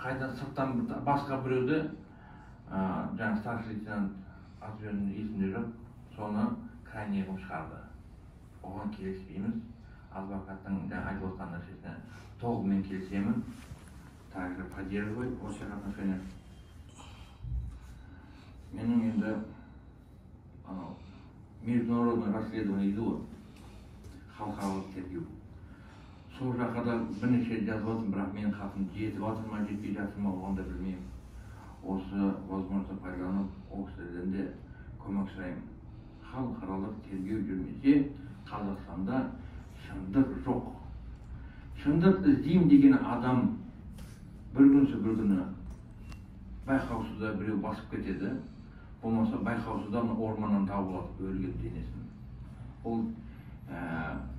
қайдан сырттан басқа біреуді жаңағы старший лейтенант аты жөнін есімде жоқ, соны крайний қылып шығарды. Оған келіспейміз. Адвокаттың айтып отқан нәрсесіне толығымен келісемін. Также поддерживаю во всех отношениях. Менің енді международный расследование дейді ғой, халықаралық тергеу. Сол жаққа да бірнеше жазып жатырмын, бірақ менің хатым жетіп жатыр ма, жетпей жатыр ма, оған да білмеймін. Осы возможно пайдаланып, ол кісілерден де көмек сұраймын. Халықаралық тергеу жүрмесе, Қазақстанда шындық жоқ. Шындық іздеймін деген адам бір күні байқаусызда біреу басып кетеді. Болмаса байқаусыздан орманнан табылады өлген денесін. Ол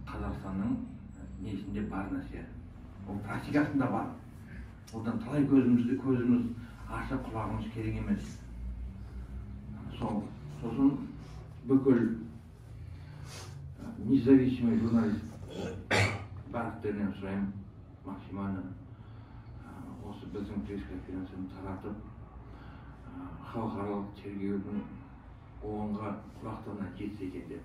Қазақстанның несінде бар нәрсе. Ол практикасында бар. Одан талай көзіміз ашық, құлағымыз керек емес. Сосын бүкіл независимый журналист барлықтарынан сұраймын, максимально осы біздің пресс-конференцияны таратып, халықаралық тергеудің оңға құлақтарына жетсе екен деп.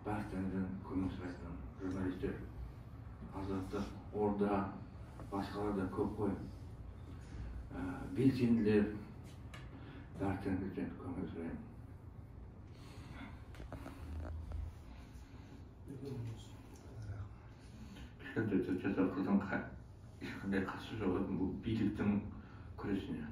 Барлықтарынан көмек сұрайтын журналистер, Азаттық, Орда, басқалар да көп қой. Белсенділер, барлықтарынан көмек сұраймын. Кішкентай жасап қылған ешқандай қатысы жоқ бұл биліктің күресіне.